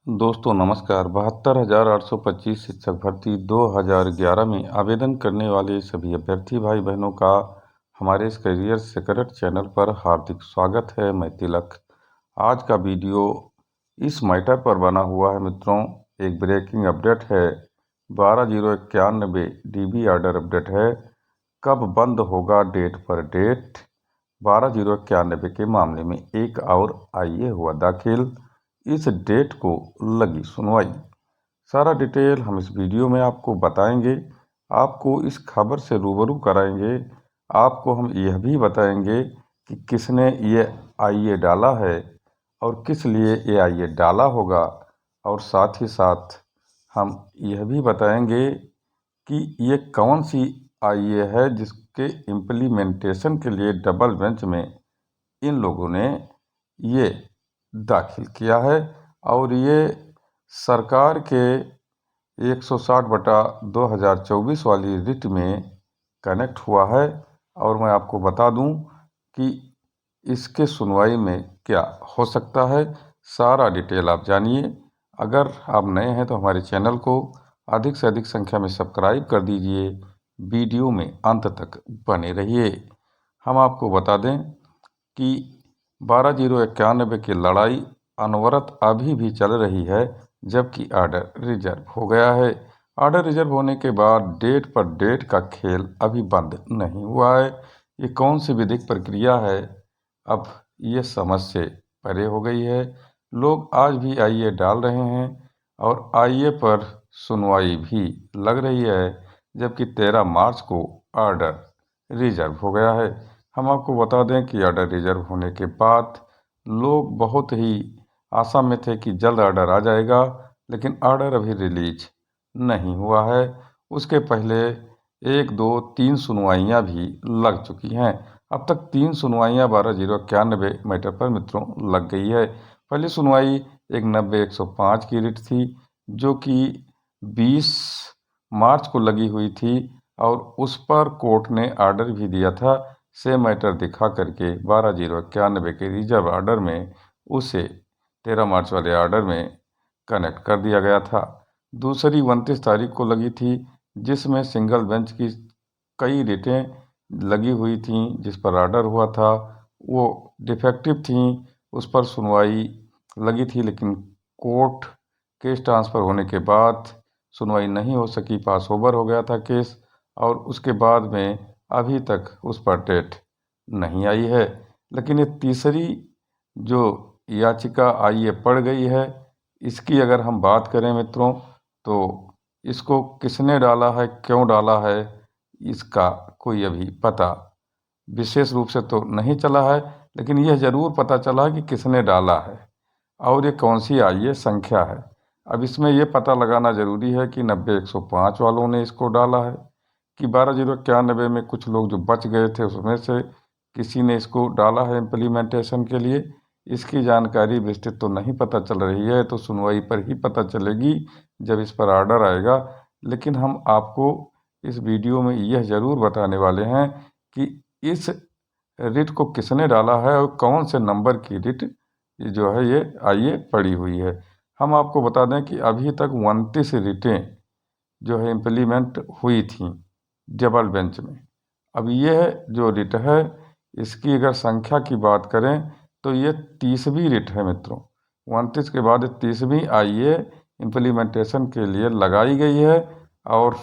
दोस्तों नमस्कार। 72,825 शिक्षक भर्ती 2011 में आवेदन करने वाले सभी अभ्यर्थी भाई बहनों का हमारे इस करियर सीक्रेट चैनल पर हार्दिक स्वागत है। मैं तिलक। आज का वीडियो इस मैटर पर बना हुआ है मित्रों। एक ब्रेकिंग अपडेट है। 12,091 DB ऑर्डर अपडेट है। कब बंद होगा डेट पर डेट। 12,091 के मामले में एक और आईए हुआ दाखिल। इस डेट को लगी सुनवाई। सारा डिटेल हम इस वीडियो में आपको बताएंगे। आपको इस खबर से रूबरू कराएंगे। आपको हम यह भी बताएंगे कि किसने ये आईए डाला है और किस लिए ये आईए डाला होगा। और साथ ही साथ हम यह भी बताएंगे कि ये कौन सी आईए है जिसके इम्प्लीमेंटेशन के लिए डबल बेंच में इन लोगों ने ये दाखिल किया है। और ये सरकार के 160/2024 वाली रिट में कनेक्ट हुआ है। और मैं आपको बता दूं कि इसके सुनवाई में क्या हो सकता है। सारा डिटेल आप जानिए। अगर आप नए हैं तो हमारे चैनल को अधिक से अधिक संख्या में सब्सक्राइब कर दीजिए। वीडियो में अंत तक बने रहिए। हम आपको बता दें कि 12,091 की लड़ाई अनवरत अभी भी चल रही है, जबकि ऑर्डर रिजर्व हो गया है। ऑर्डर रिजर्व होने के बाद डेट पर डेट का खेल अभी बंद नहीं हुआ है। ये कौन सी विधिक प्रक्रिया है, अब ये समझ से परे हो गई है। लोग आज भी आईए डाल रहे हैं और आईए पर सुनवाई भी लग रही है, जबकि 13 मार्च को ऑर्डर रिजर्व हो गया है। हम आपको बता दें कि ऑर्डर रिजर्व होने के बाद लोग बहुत ही आशा में थे कि जल्द ऑर्डर आ जाएगा, लेकिन ऑर्डर अभी रिलीज नहीं हुआ है। उसके पहले 1, 2, 3 सुनवाइयाँ भी लग चुकी हैं। अब तक 3 सुनवाइयाँ 12,091 मैटर पर मित्रों लग गई है। पहली सुनवाई एक 90/105 की रिट थी, जो कि 20 मार्च को लगी हुई थी और उस पर कोर्ट ने ऑर्डर भी दिया था। से मैटर दिखा करके 12,091 के रिजर्व ऑर्डर में उसे 13 मार्च वाले ऑर्डर में कनेक्ट कर दिया गया था। दूसरी 29 तारीख को लगी थी, जिसमें सिंगल बेंच की कई रिटें लगी हुई थीं, जिस पर ऑर्डर हुआ था वो डिफेक्टिव थीं। उस पर सुनवाई लगी थी, लेकिन कोर्ट केस ट्रांसफ़र होने के बाद सुनवाई नहीं हो सकी, पास ओवर हो गया था केस। और उसके बाद में अभी तक उस पर डेट नहीं आई है। लेकिन ये तीसरी जो याचिका आईए पड़ गई है, इसकी अगर हम बात करें मित्रों, तो इसको किसने डाला है, क्यों डाला है, इसका कोई अभी पता विशेष रूप से तो नहीं चला है। लेकिन यह ज़रूर पता चला कि किसने डाला है और ये कौन सी आईए संख्या है। अब इसमें यह पता लगाना ज़रूरी है कि 90/105 वालों ने इसको डाला है कि 12,091 में कुछ लोग जो बच गए थे उसमें से किसी ने इसको डाला है इम्प्लीमेंटेशन के लिए। इसकी जानकारी विस्तृत तो नहीं पता चल रही है, तो सुनवाई पर ही पता चलेगी जब इस पर ऑर्डर आएगा। लेकिन हम आपको इस वीडियो में यह ज़रूर बताने वाले हैं कि इस रिट को किसने डाला है और कौन से नंबर की रिट जो है ये आईए पड़ी हुई है। हम आपको बता दें कि अभी तक 29 रिटें जो है इम्प्लीमेंट हुई थी डबल बेंच में। अब यह जो रिट है, इसकी अगर संख्या की बात करें तो ये 30वीं रिट है मित्रों। 29 के बाद 30वीं आईए इम्प्लीमेंटेशन के लिए लगाई गई है। और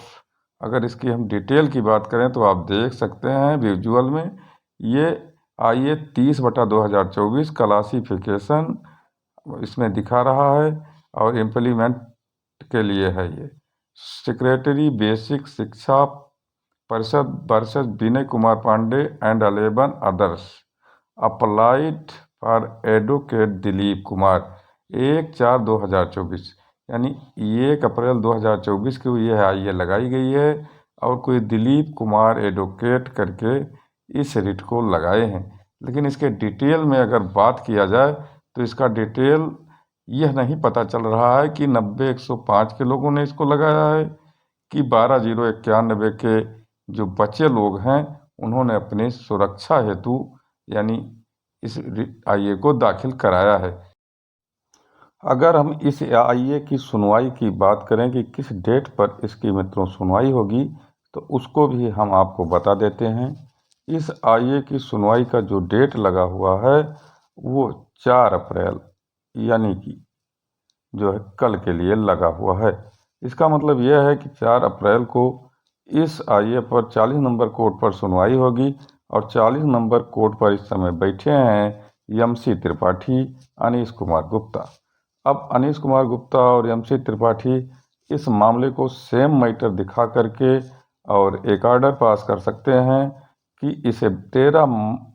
अगर इसकी हम डिटेल की बात करें तो आप देख सकते हैं विजुअल में, ये आईए 30/2024 क्लासिफिकेशन इसमें दिखा रहा है और इम्प्लीमेंट के लिए है। ये secretary basic Shiksha Parishad versus Vinay Kumar Pandey and 11 others applied for advocate Dilip Kumar 1/4/2024, यानी 1 अप्रैल 2024 को यह आईए लगाई गई है और कोई दिलीप कुमार एडवोकेट करके इस रिट को लगाए हैं। लेकिन इसके डिटेल में अगर बात किया जाए तो इसका डिटेल यह नहीं पता चल रहा है कि 90/105 के लोगों ने इसको लगाया है कि 12,091 के जो बचे लोग हैं उन्होंने अपनी सुरक्षा हेतु यानी इस आईए को दाखिल कराया है। अगर हम इस आईए की सुनवाई की बात करें कि किस डेट पर इसकी मित्रों सुनवाई होगी, तो उसको भी हम आपको बता देते हैं। इस आईए की सुनवाई का जो डेट लगा हुआ है वो 4 अप्रैल यानी कि जो है कल के लिए लगा हुआ है। इसका मतलब यह है कि 4 अप्रैल को इस आईए पर 40 नंबर कोर्ट पर सुनवाई होगी और 40 नंबर कोर्ट पर इस समय बैठे हैं एमसी त्रिपाठी, अनीश कुमार गुप्ता। अब अनीश कुमार गुप्ता और एमसी त्रिपाठी इस मामले को सेम मैटर दिखा करके और एक ऑर्डर पास कर सकते हैं कि इसे 13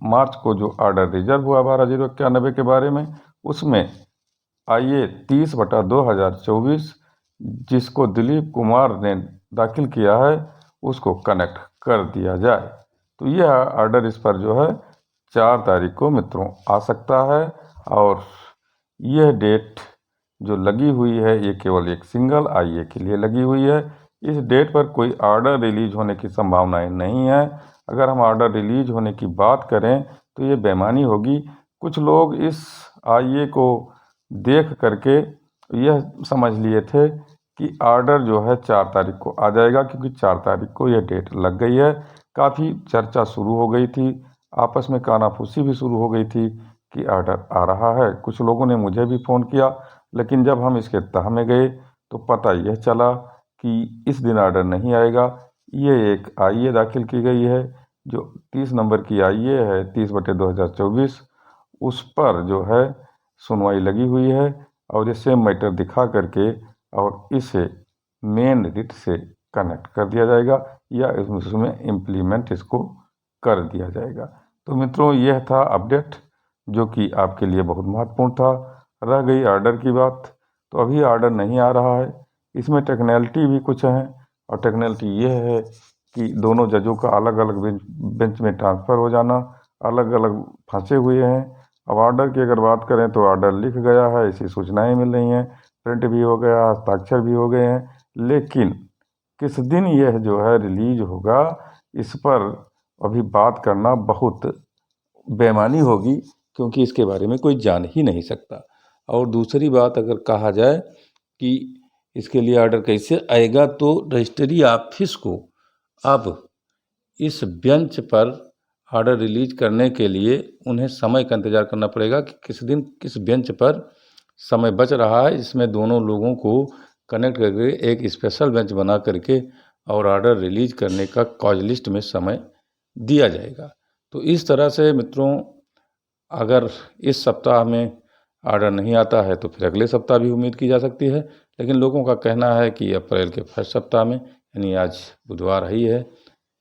मार्च को जो ऑर्डर रिजर्व हुआ 12/0/91 के बारे में, उसमें आईए 30/2024 जिसको दिलीप कुमार ने दाखिल किया है उसको कनेक्ट कर दिया जाए। तो यह ऑर्डर इस पर जो है 4 तारीख को मित्रों आ सकता है। और यह डेट जो लगी हुई है ये केवल एक सिंगल आईए के लिए लगी हुई है। इस डेट पर कोई ऑर्डर रिलीज होने की संभावनाएं नहीं है। अगर हम ऑर्डर रिलीज होने की बात करें तो ये बेईमानी होगी। कुछ लोग इस आईए को देख करके यह समझ लिए थे कि ऑर्डर जो है 4 तारीख को आ जाएगा, क्योंकि 4 तारीख को यह डेट लग गई है। काफ़ी चर्चा शुरू हो गई थी, आपस में कानाफूसी भी शुरू हो गई थी कि ऑर्डर आ रहा है। कुछ लोगों ने मुझे भी फ़ोन किया, लेकिन जब हम इसके तह में गए तो पता यह चला कि इस दिन ऑर्डर नहीं आएगा। ये एक आईए दाखिल की गई है जो 30 नंबर की आईए है 30/2024, उस पर जो है सुनवाई लगी हुई है और ये सेम मैटर दिखा करके और इसे मेन रिट से कनेक्ट कर दिया जाएगा या उसमें इम्प्लीमेंट इसको कर दिया जाएगा। तो मित्रों यह था अपडेट जो कि आपके लिए बहुत महत्वपूर्ण था। रह गई ऑर्डर की बात, तो अभी ऑर्डर नहीं आ रहा है। इसमें टेक्नैलिटी भी कुछ है और टेक्नैलिटी ये है कि दोनों जजों का अलग अलग बेंच में ट्रांसफ़र हो जाना, अलग अलग फंसे हुए हैं। अब ऑर्डर की अगर बात करें तो ऑर्डर लिख गया है, ऐसी सूचनाएं मिल रही हैं, प्रिंट भी हो गया, हस्ताक्षर भी हो गए हैं, लेकिन किस दिन यह जो है रिलीज होगा इस पर अभी बात करना बहुत बेईमानी होगी, क्योंकि इसके बारे में कोई जान ही नहीं सकता। और दूसरी बात अगर कहा जाए कि इसके लिए ऑर्डर कैसे आएगा, तो रजिस्ट्री ऑफिस को अब इस बेंच पर ऑर्डर रिलीज करने के लिए उन्हें समय का इंतज़ार करना पड़ेगा कि किस दिन किस बेंच पर समय बच रहा है, इसमें दोनों लोगों को कनेक्ट करके एक स्पेशल बेंच बना करके और ऑर्डर रिलीज करने का कॉज लिस्ट में समय दिया जाएगा। तो इस तरह से मित्रों अगर इस सप्ताह में ऑर्डर नहीं आता है तो फिर अगले सप्ताह भी उम्मीद की जा सकती है। लेकिन लोगों का कहना है कि अप्रैल के फर्स्ट सप्ताह में, यानी आज बुधवार ही है,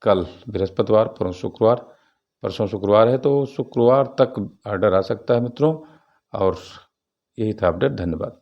कल बृहस्पतिवार, परसों शुक्रवार है, तो शुक्रवार तक ऑर्डर आ सकता है मित्रों। और यही था अपडेट। धन्यवाद।